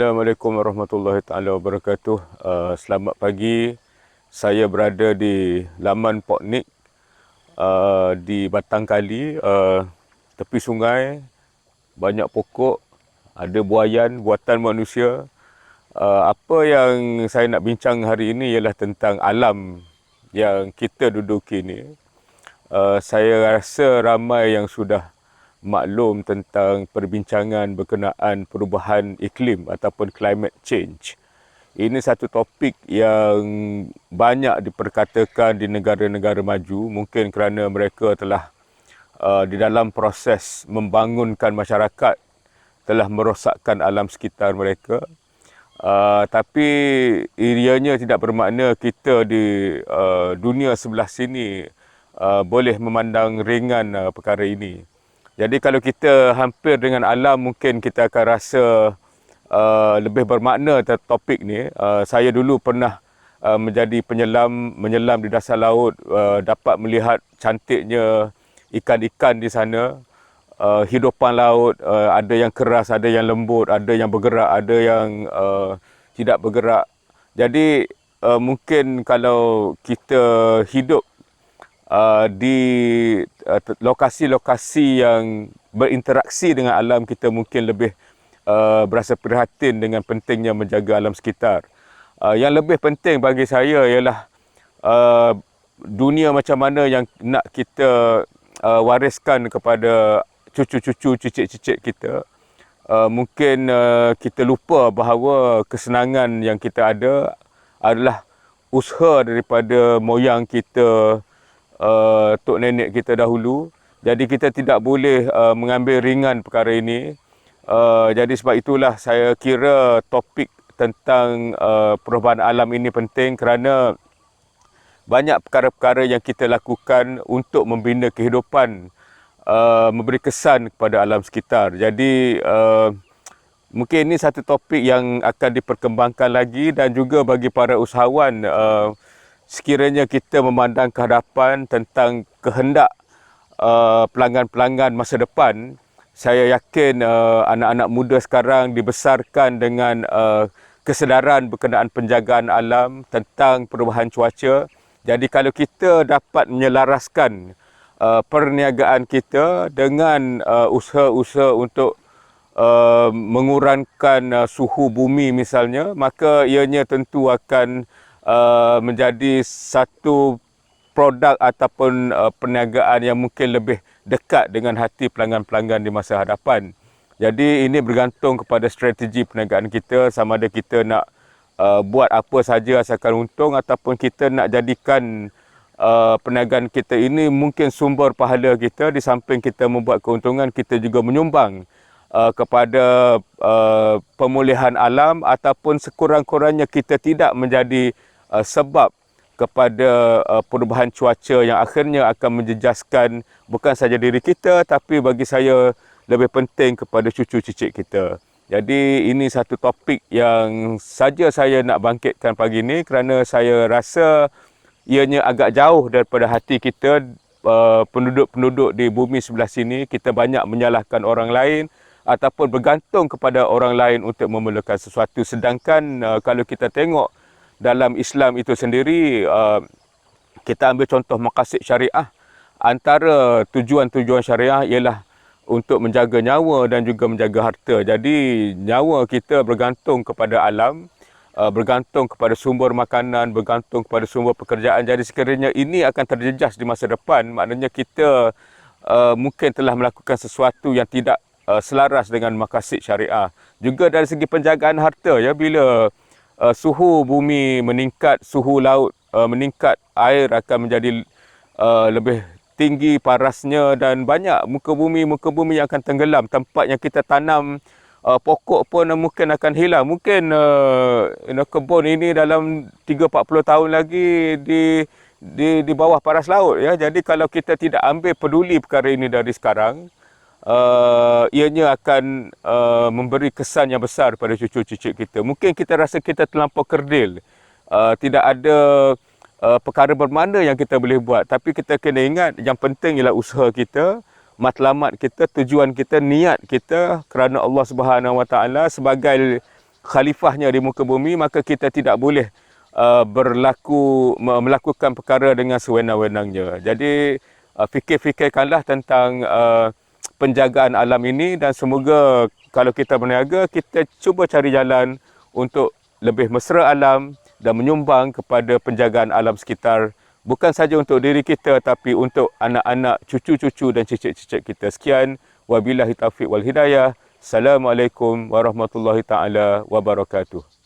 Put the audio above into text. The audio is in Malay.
Assalamualaikum warahmatullahi taala wabarakatuh. Selamat pagi. Saya berada di laman Poknik di Batang Kali, tepi sungai, banyak pokok, ada buaian buatan manusia. Apa yang saya nak bincang hari ini ialah tentang alam yang kita duduki ini. Saya rasa ramai yang sudah maklum tentang perbincangan berkenaan perubahan iklim ataupun climate change. Ini satu topik yang banyak diperkatakan di negara-negara maju, mungkin kerana mereka telah di dalam proses membangunkan masyarakat, telah merosakkan alam sekitar mereka. Tapi ianya tidak bermakna kita di dunia sebelah sini boleh memandang ringan perkara ini. Jadi kalau kita hampir dengan alam, mungkin kita akan rasa lebih bermakna topik ni. Saya dulu pernah menjadi menyelam di dasar laut, dapat melihat cantiknya ikan-ikan di sana. Hidupan laut, ada yang keras, ada yang lembut, ada yang bergerak, ada yang tidak bergerak. Jadi mungkin kalau kita hidup di lokasi-lokasi yang berinteraksi dengan alam, kita mungkin lebih berasa prihatin dengan pentingnya menjaga alam sekitar. Yang lebih penting bagi saya ialah dunia macam mana yang nak kita wariskan kepada cucu-cucu, cicit-cicit kita. Mungkin kita lupa bahawa kesenangan yang kita ada adalah usaha daripada moyang kita, tok nenek kita dahulu. Jadi kita tidak boleh mengambil ringan perkara ini. Jadi sebab itulah saya kira topik tentang perubahan alam ini penting, kerana banyak perkara-perkara yang kita lakukan untuk membina kehidupan, memberi kesan kepada alam sekitar. Jadi mungkin ini satu topik yang akan diperkembangkan lagi, dan juga bagi para usahawan, sekiranya kita memandang ke hadapan tentang kehendak pelanggan-pelanggan masa depan, saya yakin anak-anak muda sekarang dibesarkan dengan kesedaran berkenaan penjagaan alam, tentang perubahan cuaca. Jadi kalau kita dapat menyelaraskan perniagaan kita dengan usaha-usaha untuk mengurangkan suhu bumi misalnya, maka ianya tentu akan menjadi satu produk ataupun perniagaan yang mungkin lebih dekat dengan hati pelanggan-pelanggan di masa hadapan. Jadi ini bergantung kepada strategi perniagaan kita, sama ada kita nak buat apa saja asalkan untung, ataupun kita nak jadikan perniagaan kita ini mungkin sumber pahala kita. Di samping kita membuat keuntungan, kita juga menyumbang kepada pemulihan alam, ataupun sekurang-kurangnya kita tidak menjadi sebab kepada perubahan cuaca yang akhirnya akan menjejaskan bukan saja diri kita, tapi bagi saya lebih penting kepada cucu cicit kita. Jadi ini satu topik yang saja saya nak bangkitkan pagi ini, kerana saya rasa ianya agak jauh daripada hati kita. Penduduk-penduduk di bumi sebelah sini, kita banyak menyalahkan orang lain ataupun bergantung kepada orang lain untuk memerlukan sesuatu. Sedangkan kalau kita tengok dalam Islam itu sendiri, kita ambil contoh maqasid syariah. Antara tujuan-tujuan syariah ialah untuk menjaga nyawa dan juga menjaga harta. Jadi nyawa kita bergantung kepada alam, bergantung kepada sumber makanan, bergantung kepada sumber pekerjaan. Jadi sekiranya ini akan terjejas di masa depan, maknanya kita mungkin telah melakukan sesuatu yang tidak selaras dengan maqasid syariah. Juga dari segi penjagaan harta, ya, bila suhu bumi meningkat, suhu laut meningkat, air akan menjadi lebih tinggi parasnya, dan banyak muka bumi yang akan tenggelam. Tempat yang kita tanam pokok pun mungkin akan hilang. Mungkin kebun ini dalam 30-40 tahun lagi di bawah paras laut, ya. Jadi kalau kita tidak ambil peduli perkara ini dari sekarang, ianya akan memberi kesan yang besar pada cucu cicit kita. Mungkin kita rasa kita terlampau kerdil, tidak ada perkara bermakna yang kita boleh buat, tapi kita kena ingat yang penting ialah usaha kita, matlamat kita, tujuan kita, niat kita kerana Allah Subhanahu Wa Taala sebagai khalifahnya di muka bumi, maka kita tidak boleh melakukan perkara dengan sewenang-wenangnya. Jadi fikir-fikirkanlah tentang penjagaan alam ini, dan semoga kalau kita berniaga, kita cuba cari jalan untuk lebih mesra alam dan menyumbang kepada penjagaan alam sekitar, bukan saja untuk diri kita tapi untuk anak-anak, cucu-cucu dan cicit-cicit kita. Sekian, wabillahi taufiq wal hidayah. Assalamualaikum warahmatullahi taala wabarakatuh.